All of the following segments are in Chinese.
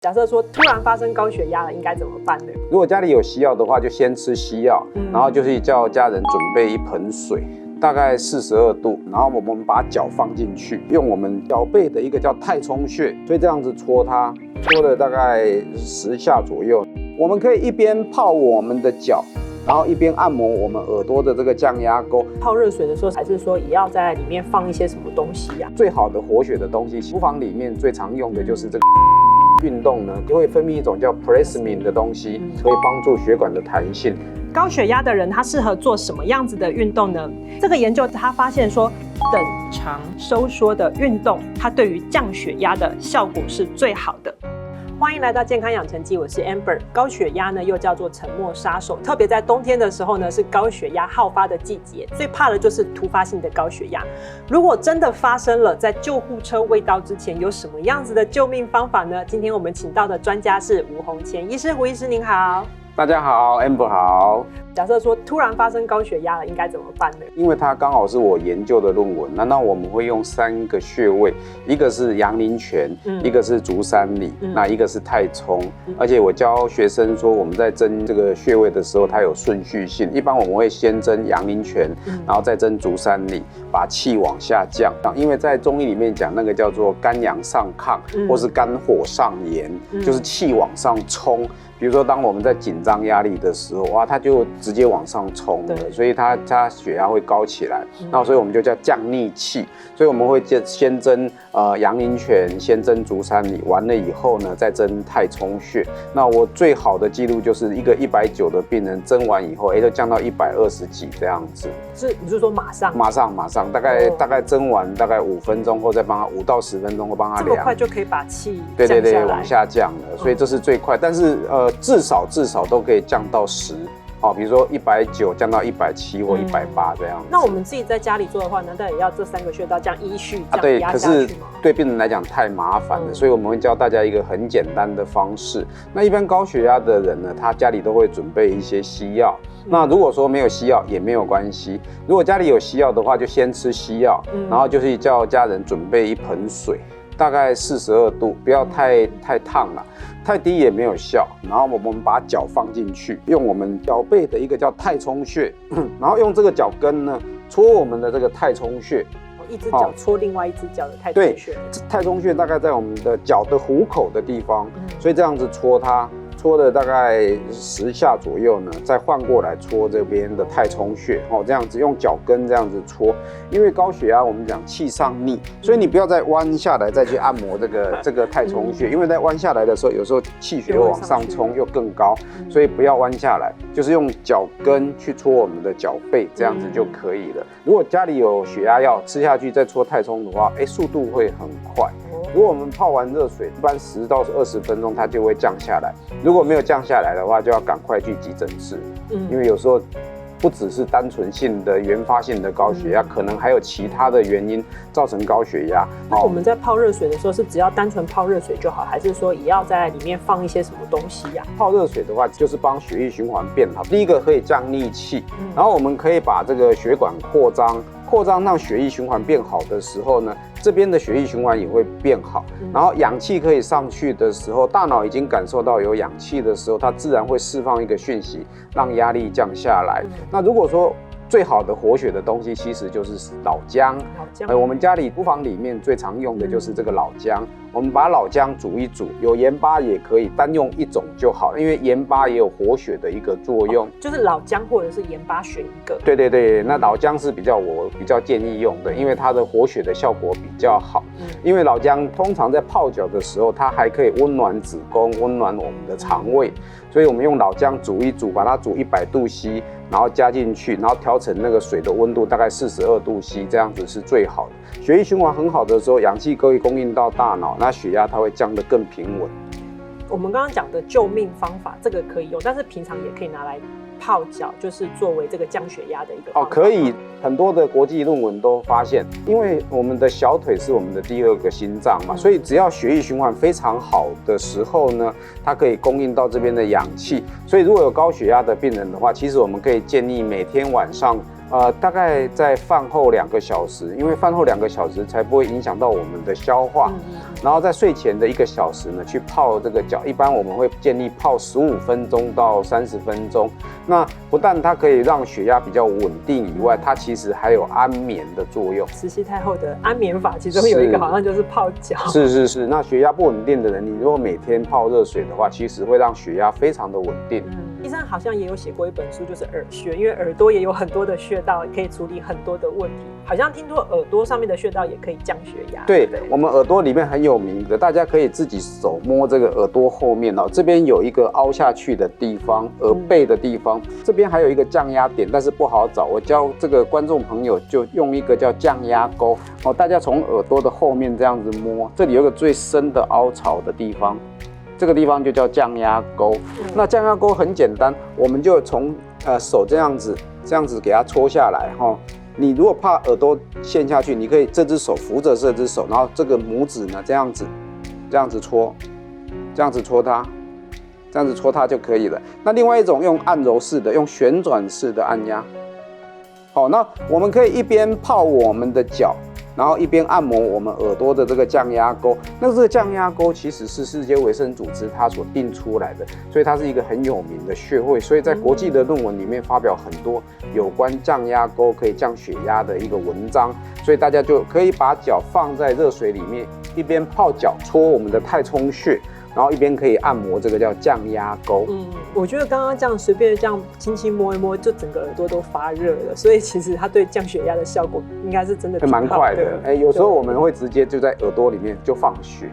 假设说突然发生高血压了，应该怎么办呢？如果家里有西药的话，就先吃西药，然后就是叫家人准备一盆水，大概42度，然后我们把脚放进去，用我们脚背的一个叫太冲穴，所以这样子搓它，搓了大概10下左右。我们可以一边泡我们的脚，然后一边按摩我们耳朵的这个降压沟。泡热水的时候，还是说也要在里面放一些什么东西呀？最好的活血的东西，厨房里面最常用的就是这个。运动呢，会分泌一种叫 plasmin 的东西，可以帮助血管的弹性。高血压的人他适合做什么样子的运动呢？这个研究他发现说，等长收缩的运动，它对于降血压的效果是最好的。欢迎来到健康养成记，我是 Amber。高血压呢又叫做沉默杀手，特别在冬天的时候呢，是高血压好发的季节，最怕的就是突发性的高血压。如果真的发生了，在救护车未到之前，有什么样子的救命方法呢？今天我们请到的专家是吴宏谦医师，胡医师您好。大家好 ，Amber 好。假设说突然发生高血压了，应该怎么办呢？因为它刚好是我研究的论文，那我们会用3个穴位，一个是阳陵泉，一个是足三里，那一个是太冲。而且我教学生说，我们在针这个穴位的时候，它有顺序性。一般我们会先针阳陵泉，然后再针足三里，把气往下降。因为在中医里面讲，那个叫做肝阳上亢，或是肝火上炎，就是气往上冲。比如说，当我们在紧张压力的时候，哇，它就直接往上冲了，所以它血压会高起来。那所以我们就叫降逆气。所以我们会先针阳陵泉，先针足三里，完了以后呢，再针太冲穴。那我最好的记录就是一个190的病人针完以后，就降到120几这样子。你是说马上？马上，大概针完大概5分钟后，再帮他5到10分钟后帮他量。这么快就可以把气降下来？对，往下降了，所以这是最快。但是至少都可以降到10。比如说190降到170或180这样子。那我们自己在家里做的话，难道也要这3个穴道这样依序这样压下去吗？对，可是对病人来讲太麻烦了，所以我们会教大家一个很简单的方式。那一般高血压的人呢，他家里都会准备一些西药。那如果说没有西药也没有关系，如果家里有西药的话，就先吃西药，然后就是叫家人准备一盆水，大概42度，不要太烫了。太低也没有效，然后我们把脚放进去，用我们脚背的一个叫太冲穴，然后用这个脚跟呢搓我们的这个太冲穴，一只脚搓另外一只脚的太冲穴。对，太冲穴大概在我们的脚的虎口的地方，所以这样子搓它。搓了大概10下左右呢，再换过来搓这边的太冲穴，这样子用脚跟这样子搓。因为高血压我们讲气上逆，所以你不要再弯下来再去按摩这个太冲穴，因为在弯下来的时候，有时候气血往上冲又更高，所以不要弯下来，就是用脚跟去搓我们的脚背，这样子就可以了。如果家里有血压药吃下去再搓太冲的话，速度会很快。如果我们泡完热水，一般10到20分钟它就会降下来。如果没有降下来的话，就要赶快去急诊室，因为有时候不只是单纯性的原发性的高血压，可能还有其他的原因造成高血压。那我们在泡热水的时候，是只要单纯泡热水就好，还是说也要在里面放一些什么东西呀？泡热水的话，就是帮血液循环变好。第一个可以降逆气，然后我们可以把这个血管扩张让血液循环变好的时候呢，这边的血液循环也会变好，然后氧气可以上去的时候，大脑已经感受到有氧气的时候，它自然会释放一个讯息，让压力降下来。那如果说最好的活血的东西其实就是老姜。我们家里厨房里面最常用的就是这个老姜。我们把老姜煮一煮，有盐巴也可以，单用一种就好，因为盐巴也有活血的一个作用。就是老姜或者是盐巴选一个。对，那老姜是我比较建议用的，因为它的活血的效果比较好。因为老姜通常在泡脚的时候，它还可以温暖子宫，温暖我们的肠胃，所以我们用老姜煮一煮，把它煮100度C，然后加进去，然后调成那个水的温度大概42度C，这样子是最好的。血液循环很好的时候，氧气可以供应到大脑，那血压它会降得更平稳。我们刚刚讲的救命方法，这个可以用，但是平常也可以拿来泡脚，就是作为这个降血压的一个方法。可以。很多的国际论文都发现，因为我们的小腿是我们的第2个心脏嘛，所以只要血液循环非常好的时候呢，它可以供应到这边的氧气。所以如果有高血压的病人的话，其实我们可以建议每天晚上大概在饭后2个小时，因为饭后2个小时才不会影响到我们的消化。然后在睡前的1个小时呢，去泡这个脚。一般我们会建议泡15分钟到30分钟。那不但它可以让血压比较稳定以外，它其实还有安眠的作用。慈禧太后的安眠法，其中有一个好像就是泡脚。是。那血压不稳定的人，你如果每天泡热水的话，其实会让血压非常的稳定。医生好像也有写过一本书，就是耳穴，因为耳朵也有很多的穴道，可以处理很多的问题。好像听说耳朵上面的穴道也可以降血压。对，我们耳朵里面很有名的，大家可以自己手摸这个耳朵后面哦，这边有一个凹下去的地方，耳背的地方，这边还有一个降压点，但是不好找。我教这个观众朋友就用一个叫降压钩哦，大家从耳朵的后面这样子摸，这里有个最深的凹槽的地方。这个地方就叫降压钩。那降压钩很简单，我们就从手这样子给它搓下来哈。你如果怕耳朵陷下去，你可以这只手扶着这只手，然后这个拇指呢这样子搓，这样子搓它就可以了。那另外一种用按揉式的，用旋转式的按压。好，那我们可以一边泡我们的脚，然后一边按摩我们耳朵的这个降压钩。那这个降压钩其实是世界卫生组织它所定出来的，所以它是一个很有名的穴位。所以在国际的论文里面发表很多有关降压钩可以降血压的一个文章。所以大家就可以把脚放在热水里面，一边泡脚搓我们的太冲穴，然后一边可以按摩这个叫降压钩。我觉得刚刚这样随便这样轻轻摸一摸，就整个耳朵都发热了，所以其实它对降血压的效果应该是真的蛮快的。有时候我们会直接就在耳朵里面就放血，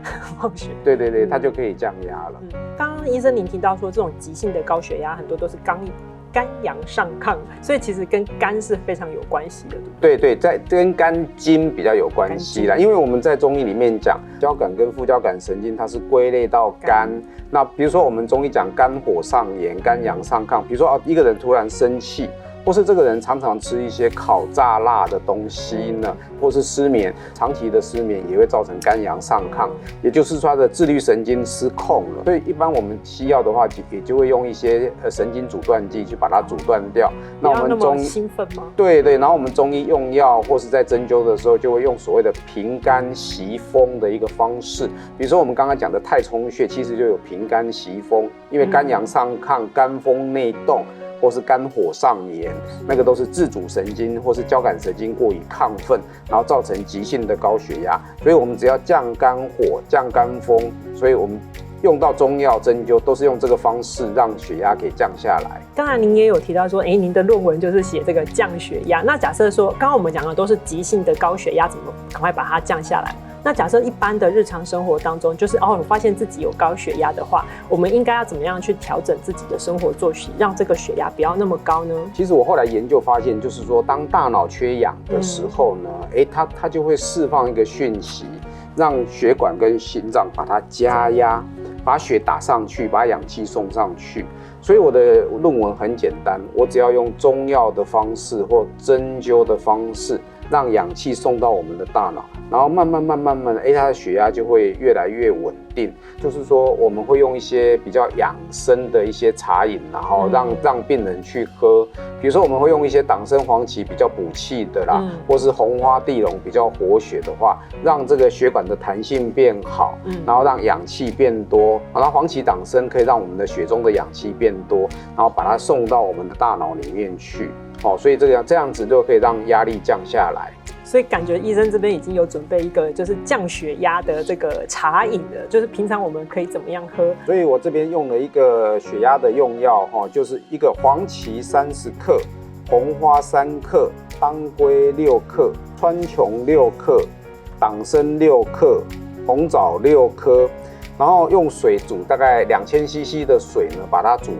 对，它就可以降压了。刚刚医生您提到说，这种急性的高血压很多都是肝阳上亢，所以其实跟肝是非常有关系的，对，在跟肝经比较有关系啦。因为我们在中医里面讲交感跟副交感神经，它是归类到肝。那比如说我们中医讲肝火上炎、肝阳上亢，比如说一个人突然生气，或是这个人常常吃一些烤炸辣的东西呢，或是失眠，长期的失眠也会造成肝阳上亢，也就是说他的自律神经失控了。所以一般我们西药的话，也就会用一些神经阻断剂去把它阻断掉。那我们中医兴奋吗？对，然后我们中医用药或是在针灸的时候，就会用所谓的平肝息风的一个方式。比如说我们刚刚讲的太冲穴，其实就有平肝息风，因为肝阳上亢、肝风内动，或是肝火上炎，那个都是自主神经或是交感神经过于亢奋，然后造成急性的高血压。所以我们只要降肝火、降肝风，所以我们用到中药针灸都是用这个方式让血压给降下来。刚才您也有提到说，您的论文就是写这个降血压。那假设说，刚刚我们讲的都是急性的高血压，怎么赶快把它降下来？那假设一般的日常生活当中，就是我发现自己有高血压的话，我们应该要怎么样去调整自己的生活作息，让这个血压不要那么高呢？其实我后来研究发现，就是说当大脑缺氧的时候呢，它就会释放一个讯息，让血管跟心脏把它加压，把血打上去，把氧气送上去。所以我的论文很简单，我只要用中药的方式或针灸的方式，让氧气送到我们的大脑，然后慢慢的，它的血压就会越来越稳定。就是说，我们会用一些比较养生的一些茶饮，然后让病人去喝。比如说，我们会用一些党参黄芪比较补气的啦，或是红花地龙比较活血的话，让这个血管的弹性变好，然后让氧气变多。然后黄芪党参可以让我们的血中的氧气变多，然后把它送到我们的大脑里面去。所以这样子就可以让压力降下来。所以感觉医生这边已经有准备一个就是降血压的这个茶饮了，就是平常我们可以怎么样喝。所以我这边用了一个血压的用药就是一个黄芪30克、红花3克、当归6克、川穹6克、党参6克、红枣6颗，然后用水煮大概2000 CC 的水呢，把它煮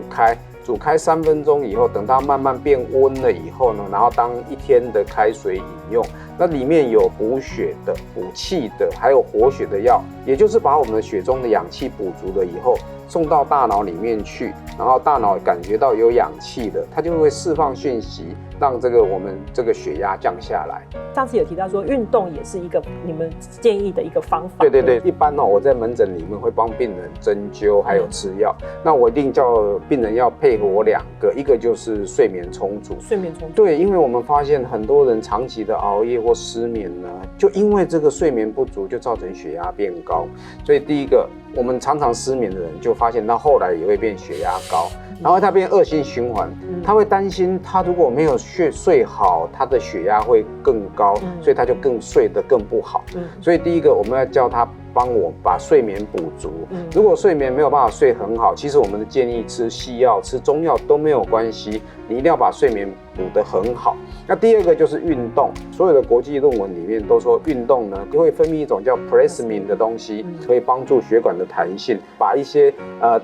开3分钟以后，等它慢慢变温了以后呢，然后当1天的开水饮用。那里面有补血的、补气的，还有活血的药，也就是把我们的血中的氧气补足了以后，送到大脑里面去，然后大脑感觉到有氧气的，它就会释放讯息，让我们这个血压降下来。上次有提到说，运动也是一个你们建议的一个方法。对，一般我在门诊里面会帮病人针灸，还有吃药。那我一定叫病人要配合我2个，一个就是睡眠充足。睡眠充足。对，因为我们发现很多人长期的熬夜或失眠呢，就因为这个睡眠不足，就造成血压变高。所以第一个，我们常常失眠的人就发现到后来也会变血压高，然后他变恶性循环，他会担心他如果没有睡好，他的血压会更高，所以他就更睡得更不好。所以第一个，我们要叫他帮我把睡眠补足。如果睡眠没有办法睡很好，其实我们的建议吃西药、吃中药都没有关系，你一定要把睡眠补得很好。那第二个就是运动，所有的国际论文里面都说运动呢会分泌一种叫 plasmin 的东西，可以帮助血管的弹性，把一些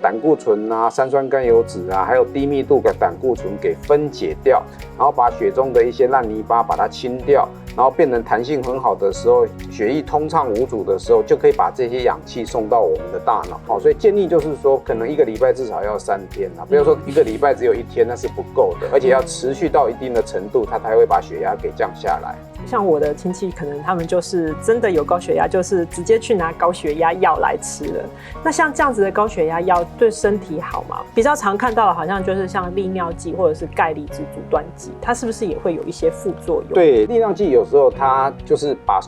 胆固醇啊、三酸甘油酯啊，还有低密度的胆固醇给分解掉，然后把血中的一些烂泥巴把它清掉，然后变成弹性很好的时候，血液通畅无阻的时候，就可以把这些氧气送到我们的大脑。好，所以建议就是说，可能1个礼拜至少要3天啊，不要说1个礼拜只有1天，那是不够的，而且要持续到一定的程度，它才会把血压给降下来。像我的亲戚，可能他们就是真的有高血压，就是直接去拿高血压药来吃了。那像这样子的高血压药对身体好吗？比较常看到的好像就是像利尿剂或者是钙离子阻断剂，它是不是也会有一些副作用？对，利尿剂有时候它就是把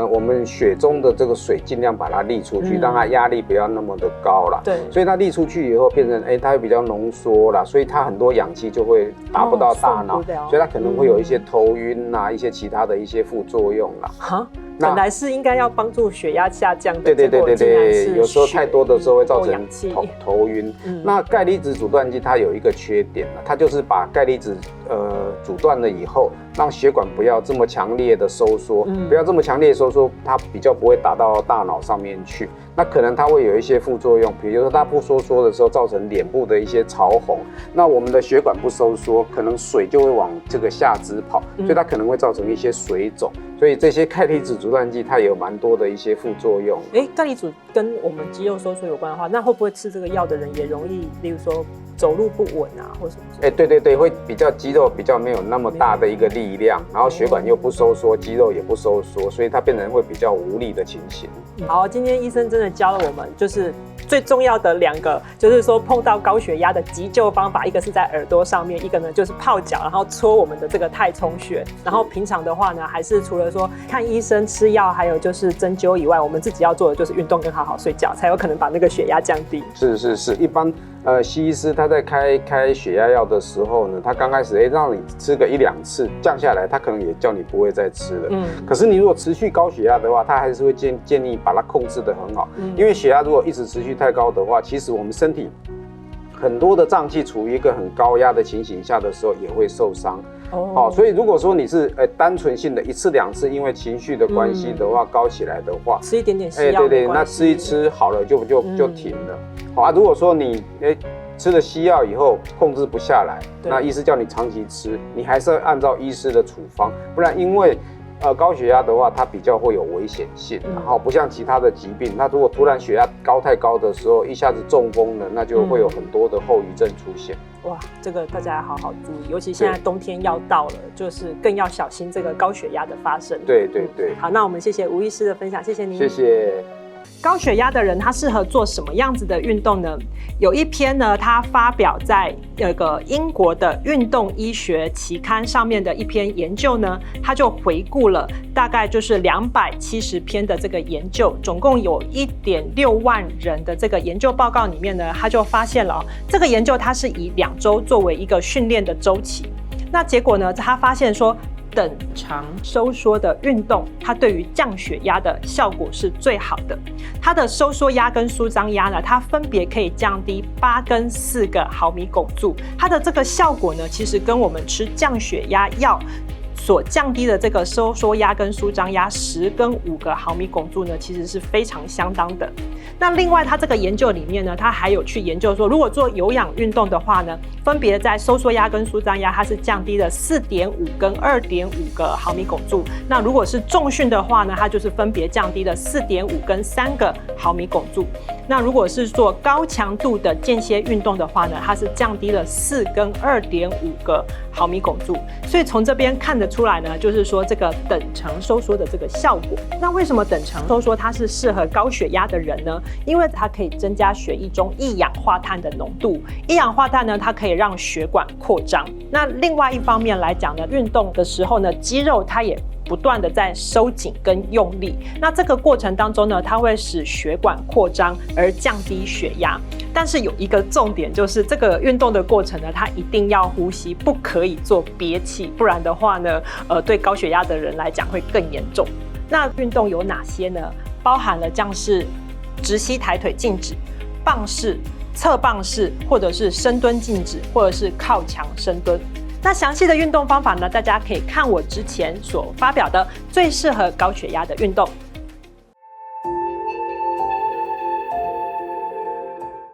我们血中的这个水尽量把它沥出去，让它压力不要那么的高啦。对，所以它沥出去以后变成它会比较浓缩啦，所以它很多氧气就会达不到大脑，所以它可能会有一些头晕啊，一些其他的一一些副作用啦。哈，本来是应该要帮助血压下降的，对，有时候太多的时候会造成头晕。那钙离子阻断剂它有一个缺点，它就是把钙离子阻断了以后，让血管不要这么强烈的收缩，不要这么强烈的收缩，它比较不会打到大脑上面去。那可能它会有一些副作用，比如说它不收缩的时候，造成脸部的一些潮红。那我们的血管不收缩，可能水就会往这个下肢跑，所以它可能会造成一些水肿。所以这些钙离子阻断剂它也有蛮多的一些副作用。钙离子跟我们肌肉收缩有关的话，那会不会吃这个药的人也容易，例如说走路不稳啊，或什么？对，会比较肌肉比较没有那么大的一个力量，然后血管又不收缩，肌肉也不收缩，所以它变成会比较无力的情形。好，今天医生真的教了我们，就是最重要的2个，就是说碰到高血压的急救方法，一个是在耳朵上面，一个呢就是泡脚，然后搓我们的这个太冲穴。然后平常的话呢，还是除了说看医生、吃药，还有就是针灸以外，我们自己要做的就是运动跟好好睡觉，才有可能把那个血压降低。是，一般西医师他在开血压药的时候呢，他刚开始让你吃个1、2次降下来，他可能也叫你不会再吃了。可是你如果持续高血压的话，他还是会建议把它控制得很好。因为血压如果一直持续太高的话，其实我们身体很多的脏器处于一个很高压的情形下的时候也会受伤。所以如果说你是单纯性的1次2次，因为情绪的关系的话高起来的话，吃一点点西药，对，那吃一吃好了就停了。如果说你吃了西药以后控制不下来，那医师叫你长期吃，你还是要按照医师的处方，不然因为高血压的话，它比较会有危险性，然后不像其他的疾病，那如果突然血压太高的时候，一下子中风了，那就会有很多的后遗症出现。哇，这个大家要好好注意，尤其现在冬天要到了，就是更要小心这个高血压的发生。对。好，那我们谢谢吴医师的分享，谢谢您。谢谢。高血压的人他适合做什么样子的运动呢？有一篇呢，他发表在英国的运动医学期刊上面的一篇研究呢，他就回顾了大概就是270篇的这个研究，总共有1.6万人的这个研究报告里面呢，他就发现了这个研究它是以2周作为一个训练的周期。那结果呢，他发现说等长收缩的运动，它对于降血压的效果是最好的。它的收缩压跟舒张压呢，它分别可以降低8跟4个毫米汞柱。它的这个效果呢，其实跟我们吃降血压药所降低的这个收缩压跟舒张压10跟5个毫米汞柱呢，其实是非常相当的。那另外，它这个研究里面呢，它还有去研究说，如果做有氧运动的话呢，分别在收缩压跟舒张压，它是降低了4.5跟2.5个毫米汞柱。那如果是重训的话呢，它就是分别降低了4.5跟3个毫米汞柱。那如果是做高强度的间歇运动的话呢，它是降低了4跟2.5个毫米汞柱。所以从这边看得出来呢，就是说这个等长收缩的这个效果。那为什么等长收缩它是适合高血压的人呢？因为它可以增加血液中一氧化碳的浓度。一氧化碳呢，它可以让血管扩张。那另外一方面来讲呢，运动的时候呢，肌肉它也不断的在收紧跟用力。那这个过程当中呢，它会使血管扩张而降低血压。但是有一个重点，就是这个运动的过程呢，它一定要呼吸，不可以做憋气，不然的话呢，对高血压的人来讲会更严重。那运动有哪些呢？包含了像是直膝抬腿静止、棒式、侧棒式，或者是深蹲静止，或者是靠墙深蹲。那详细的运动方法呢，大家可以看我之前所发表的最适合高血压的运动。